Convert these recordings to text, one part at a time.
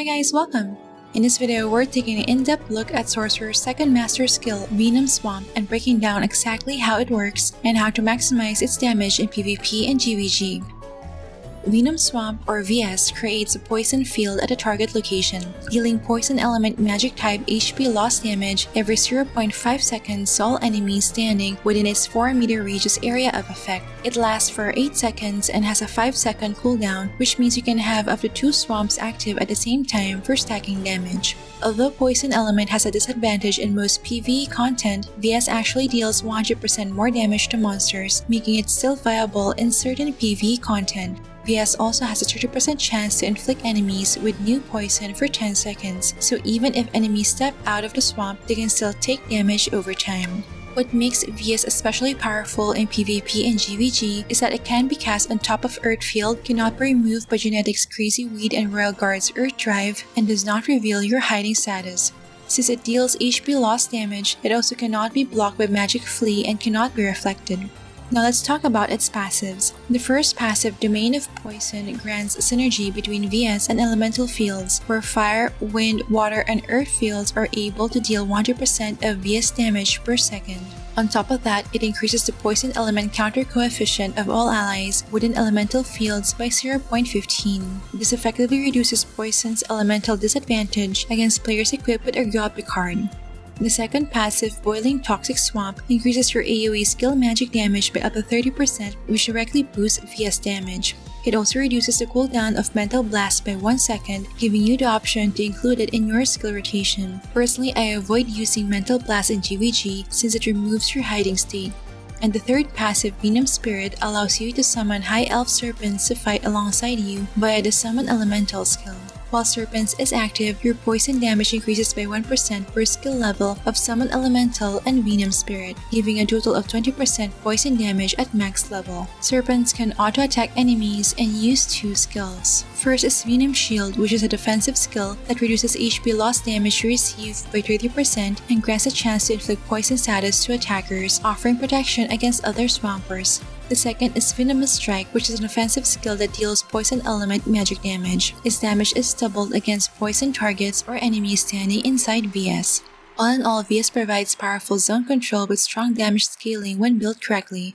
Hi guys, welcome! In this video, we're taking an in-depth look at Sorcerer's second master skill, Venom Swamp, and breaking down exactly how it works and how to maximize its damage in PvP and GVG. Venom Swamp, or VS, creates a poison field at a target location, dealing poison element magic type HP loss damage every 0.5 seconds to all enemies standing within its 4-meter radius area of effect. It lasts for 8 seconds and has a 5-second cooldown, which means you can have up to 2 swamps active at the same time for stacking damage. Although poison element has a disadvantage in most PvE content, VS actually deals 100% more damage to monsters, making it still viable in certain PvE content. VS also has a 30% chance to inflict enemies with new poison for 10 seconds, so even if enemies step out of the swamp, they can still take damage over time. What makes VS especially powerful in PvP and GVG is that it can be cast on top of Earth Field, cannot be removed by Genetic's Crazy Weed and Royal Guard's Earth Drive, and does not reveal your hiding status. Since it deals HP loss damage, it also cannot be blocked by Magic Flee and cannot be reflected. Now let's talk about its passives. The first passive, Domain of Poison, grants synergy between VS and elemental fields, where fire, wind, water, and earth fields are able to deal 100% of VS damage per second. On top of that, it increases the poison element counter coefficient of all allies within elemental fields by 0.15. This effectively reduces poison's elemental disadvantage against players equipped with Ergot Picard. The second passive, Boiling Toxic Swamp, increases your AoE skill magic damage by up to 30%, which directly boosts VS damage. It also reduces the cooldown of Mental Blast by 1 second, giving you the option to include it in your skill rotation. Personally, I avoid using Mental Blast in GVG since it removes your hiding state. And the third passive, Venom Spirit, allows you to summon High Elf Serpents to fight alongside you via the Summon Elemental skill. While Serpents is active, your poison damage increases by 1% per skill level of Summon Elemental and Venom Spirit, giving a total of 20% poison damage at max level. Serpents can auto-attack enemies and use 2 skills. First is Venom Shield, which is a defensive skill that reduces HP loss damage you receive by 30% and grants a chance to inflict poison status to attackers, offering protection against other swampers. The second is Venomous Strike, which is an offensive skill that deals poison element magic damage. Its damage is doubled against poison targets or enemies standing inside VS. All in all, VS provides powerful zone control with strong damage scaling when built correctly.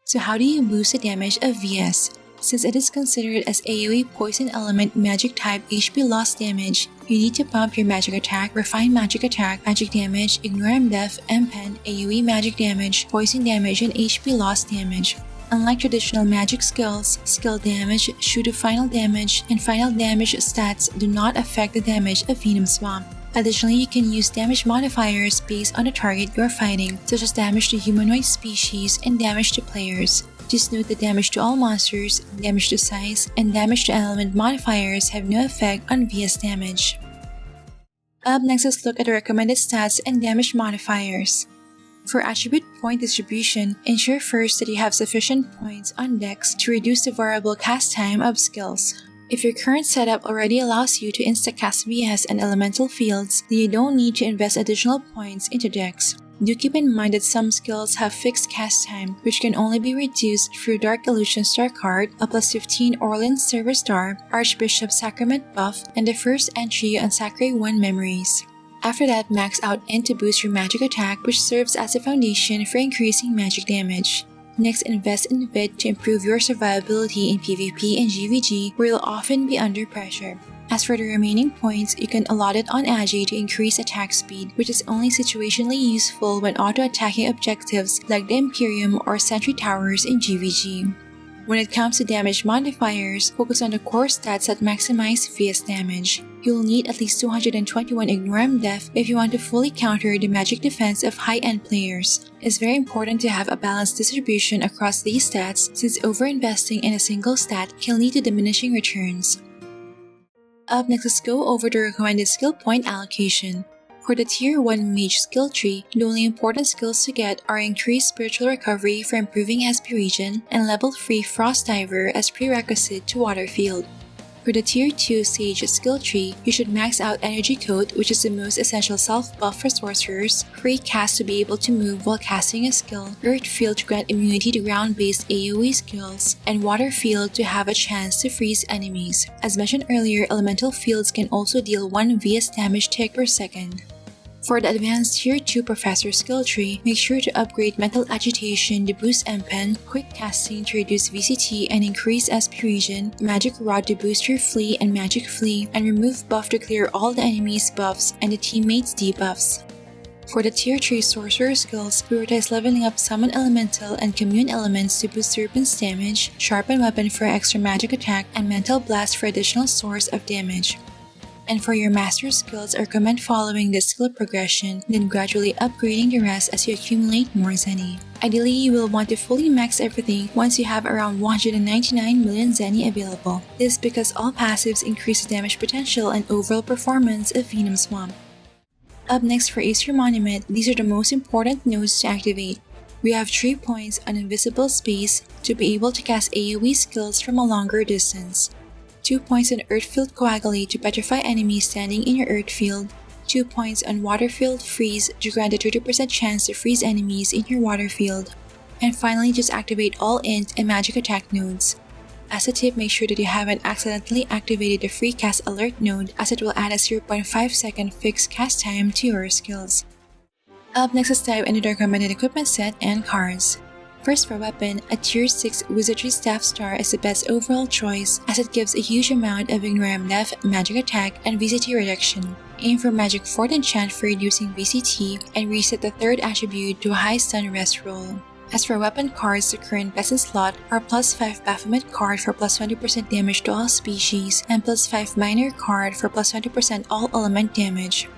So how do you boost the damage of VS? Since it is considered as AoE poison element magic type HP loss damage, you need to pump your magic attack, refine magic attack, magic damage, ignore MDef, M-Pen, AoE magic damage, poison damage, and HP loss damage. Unlike traditional magic skills, skill damage, shoot to final damage, and final damage stats do not affect the damage of Venom Swamp. Additionally, you can use damage modifiers based on the target you're fighting, such as damage to humanoid species and damage to players. Just note that damage to all monsters, damage to size, and damage to element modifiers have no effect on VS damage. Up next, let's look at the recommended stats and damage modifiers. For attribute point distribution, ensure first that you have sufficient points on decks to reduce the variable cast time of skills. If your current setup already allows you to insta-cast VS and elemental fields, then you don't need to invest additional points into decks. Do keep in mind that some skills have fixed cast time, which can only be reduced through Dark Illusion Star card, a +15 Orleans Server Star, Archbishop Sacrament buff, and the first entry on Sacre 1 memories. After that, max out End to boost your magic attack, which serves as a foundation for increasing magic damage. Next, invest in Vid to improve your survivability in PvP and GVG, where you'll often be under pressure. As for the remaining points, you can allot it on Agi to increase attack speed, which is only situationally useful when auto-attacking objectives like the Imperium or Sentry Towers in GVG. When it comes to damage modifiers, focus on the core stats that maximize VS damage. You'll need at least 221 Ignore MDef if you want to fully counter the magic defense of high-end players. It's very important to have a balanced distribution across these stats, since overinvesting in a single stat can lead to diminishing returns. Up next, let's go over the recommended skill point allocation. For the Tier 1 Mage skill tree, the only important skills to get are increased spiritual recovery for improving SP regen and level 3 Frost Diver as prerequisite to Water Field. For the Tier 2 Sage skill tree, you should max out Energy Coat, which is the most essential self-buff for sorcerers, Free Cast to be able to move while casting a skill, Earth Field to grant immunity to ground-based AoE skills, and Water Field to have a chance to freeze enemies. As mentioned earlier, Elemental Fields can also deal 1 VS damage tick per second. For the advanced Tier 2 Professor skill tree, make sure to upgrade Mental Agitation to boost M-Pen, Quick Casting to reduce VCT and increase SP Regen, Magic Rod to boost your Flee and Magic Flee, and Remove Buff to clear all the enemies' buffs and the teammates' debuffs. For the Tier 3 Sorcerer skills, prioritize leveling up Summon Elemental and Commune elements to boost Serpent's damage, Sharpen Weapon for extra magic attack, and Mental Blast for additional source of damage. And for your master skills, I recommend following the skill progression, then gradually upgrading the rest as you accumulate more Zenny. Ideally, you will want to fully max everything once you have around 199 million Zenny available. This is because all passives increase the damage potential and overall performance of Venom Swamp. Up next for Aer Monument, these are the most important nodes to activate. We have 3 points on Invisible Space to be able to cast AoE skills from a longer distance. 2 points on Earth Field Coagulate to petrify enemies standing in your Earth Field, 2 points on Water Field Freeze to grant a 30% chance to freeze enemies in your Water Field, and finally just activate all Int and Magic Attack nodes. As a tip, make sure that you haven't accidentally activated the Free Cast Alert node as it will add a 0.5 second fixed cast time to your skills. Up next, let's dive into the recommended equipment set and cards. First, for weapon, a Tier 6 Wizardry Staff Star is the best overall choice as it gives a huge amount of Ignore Def, Magic Attack, and VCT reduction. Aim for Magic Fort Enchant for reducing VCT, and reset the third attribute to a high stun rest roll. As for weapon cards, the current best in slot are +5 Baphomet card for +20% damage to all species, and +5 Minor card for +20% all element damage.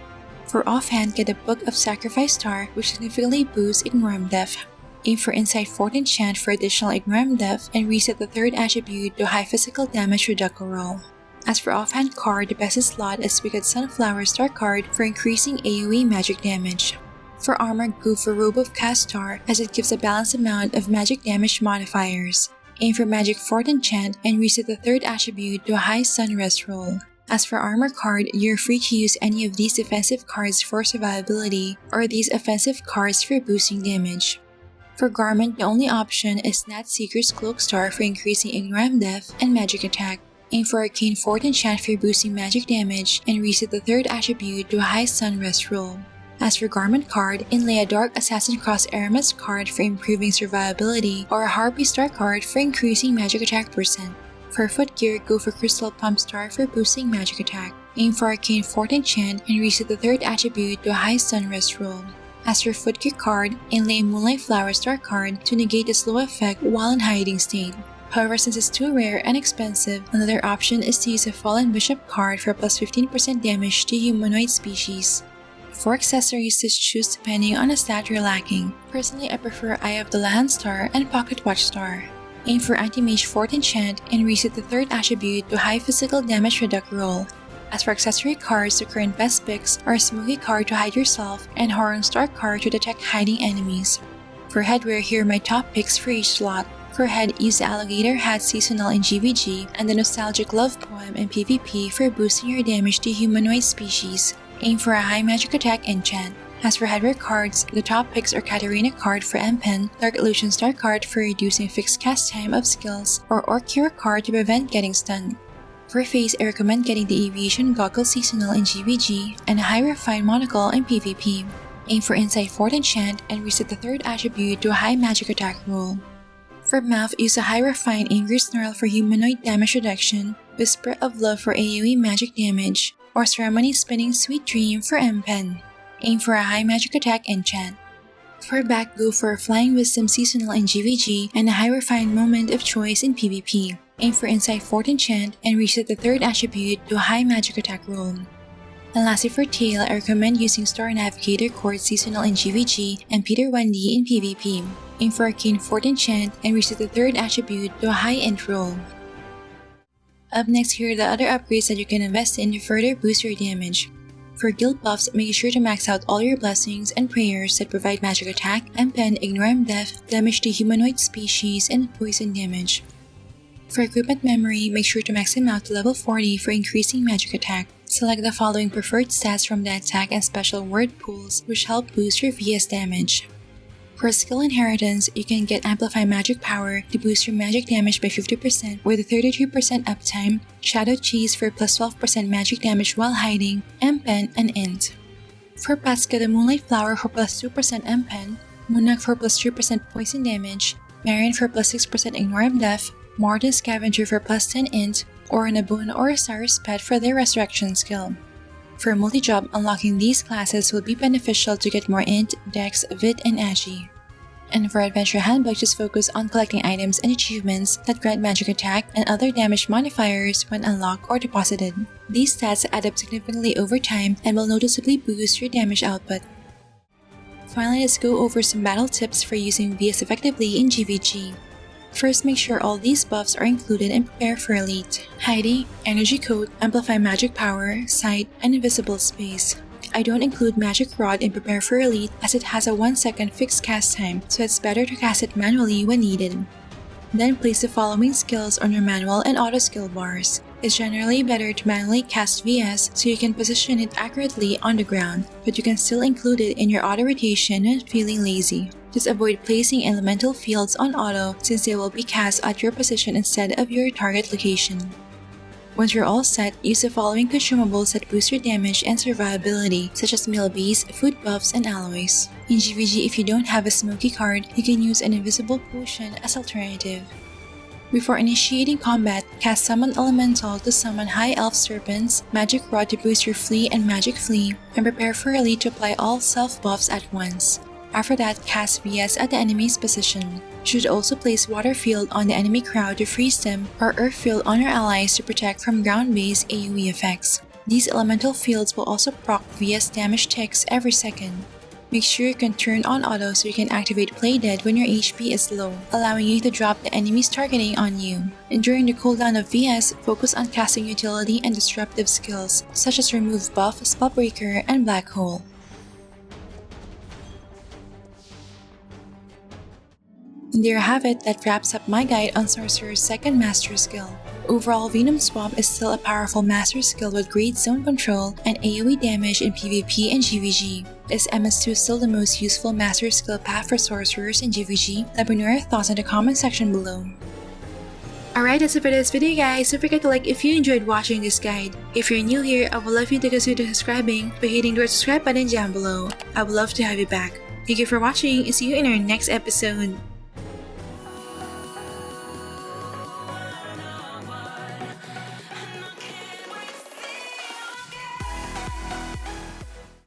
For offhand, get the Book of Sacrifice Star, which significantly boosts Ignore Def. Aim for Insight Fort Enchant for additional Ignore Def, and reset the third attribute to high physical damage reduction roll. As for offhand card, the best in slot is Wicked Sunflower Star card for increasing AoE magic damage. For armor, go for Robe of Cast Star as it gives a balanced amount of magic damage modifiers. Aim for Magic Fort Enchant and reset the third attribute to a high stun rest roll. As for armor card, you're free to use any of these defensive cards for survivability or these offensive cards for boosting damage. For garment, the only option is Nat Seeker's Cloak Star for increasing Ignore Def and Magic Attack. Aim for Arcane Fort Enchant for boosting magic damage and reset the third attribute to a high stun rest roll. As for garment card, inlay a Dark Assassin Cross Aramis card for improving survivability or a Harpy Star card for increasing magic attack %. For footgear, go for Crystal Pump Star for boosting magic attack. Aim for Arcane Fort Enchant and reset the third attribute to a high stun rest roll. As for footgear card, inlay Moonlight Flower Star card to negate the slow effect while in hiding state. However, since it's too rare and expensive, another option is to use a Fallen Bishop card for +15% damage to humanoid species. For accessories, just choose depending on the stat you're lacking. Personally, I prefer Eye of the Land Star and Pocket Watch Star. Aim for Anti-Mage Fort Enchant and reset the third attribute to high physical damage reduction roll. As for accessory cards, the current best picks are Smoky card to hide yourself and Horror Star card to detect hiding enemies. For headwear, here are my top picks for each slot. For head, use the Alligator Hat Seasonal in GVG and the Nostalgic Love Poem in PvP for boosting your damage to humanoid species. Aim for a high magic attack enchant. As for headwear cards, the top picks are Katarina card for M-Pen, Dark Illusion Star card for reducing fixed cast time of skills, or Orc Hero card to prevent getting stunned. For face, I recommend getting the Aviation Goggle Seasonal in GVG and a High Refined Monocle in PvP. Aim for Insight Fort Enchant and reset the third attribute to a high magic attack roll. For mouth, use a High Refined Angry Snarl for humanoid damage reduction, Whisper of Love for AoE magic damage, or Ceremony Spinning Sweet Dream for M-Pen. Aim for a high magic attack enchant. For back, go for a Flying Wisdom Seasonal in GVG and a High Refined Moment of Choice in PvP. Aim for Insight Fort Enchant and reset the third attribute to a high magic attack roll. And lastly for tail, I recommend using Star Navigator Cord Seasonal in GVG and Peter Wendy in PvP. Aim for Arcane Fort Enchant and reset the third attribute to a high int roll. Up next, here are the other upgrades that you can invest in to further boost your damage. For guild buffs, make sure to max out all your blessings and prayers that provide magic attack, M-Pen, Ignore Def, damage to humanoid species, and poison damage. For equipment memory, make sure to max him out to level 40 for increasing magic attack. Select the following preferred stats from the attack and special word pools which help boost your VS damage. For skill inheritance, you can get Amplify Magic Power to boost your magic damage by 50% with a 33% uptime, Shadow Cheese for plus 12% magic damage while hiding, M-Pen, and Int. For pets, get a Moonlight Flower for plus 2% M-Pen, Moonak for plus 3% poison damage, Marion for plus 6% Ignore Death, Martin Scavenger for plus 10 Int, or an Abuna or Osiris pet for their Resurrection skill. For multi-job, unlocking these classes will be beneficial to get more Int, Dex, Vit, and Agi. And for Adventure Handbook, just focus on collecting items and achievements that grant magic attack and other damage modifiers when unlocked or deposited. These stats add up significantly over time and will noticeably boost your damage output. Finally, let's go over some battle tips for using VS effectively in GVG. First, make sure all these buffs are included and prepare for Elite: Hiding, Energy Coat, Amplify Magic Power, Sight, and Invisible Space. I don't include Magic Rod in Prepare for Elite as it has a 1 second fixed cast time, so it's better to cast it manually when needed. Then place the following skills on your manual and auto skill bars. It's generally better to manually cast VS so you can position it accurately on the ground, but you can still include it in your auto rotation when feeling lazy. Just avoid placing elemental fields on auto since they will be cast at your position instead of your target location. Once you're all set, use the following consumables that boost your damage and survivability, such as meal bees, food buffs, and alloys. In GVG, if you don't have a smoky card, you can use an invisible potion as alternative. Before initiating combat, cast Summon Elemental to summon High Elf Serpents, Magic Rod to boost your Flee and Magic Flee, and prepare for Elite to apply all self buffs at once. After that, cast VS at the enemy's position. You should also place Water Field on the enemy crowd to freeze them, or Earth Field on your allies to protect from ground-based AoE effects. These elemental fields will also proc VS damage ticks every second. Make sure you can turn on auto so you can activate Play Dead when your HP is low, allowing you to drop the enemy's targeting on you. And during the cooldown of VS, focus on casting utility and disruptive skills, such as Remove Buff, Spellbreaker, and Black Hole. And there you have it, that wraps up my guide on Sorcerer's second Master skill. Overall, Venom Swamp is still a powerful Master skill with great zone control and AoE damage in PvP and GVG. Is MS2 still the most useful Master skill path for Sorcerers in GVG? Let me know your thoughts in the comment section below. Alright, that's it for this video guys. Don't forget to like if you enjoyed watching this guide. If you're new here, I would love you to consider subscribing by hitting the subscribe button down below. I would love to have you back. Thank you for watching and see you in our next episode.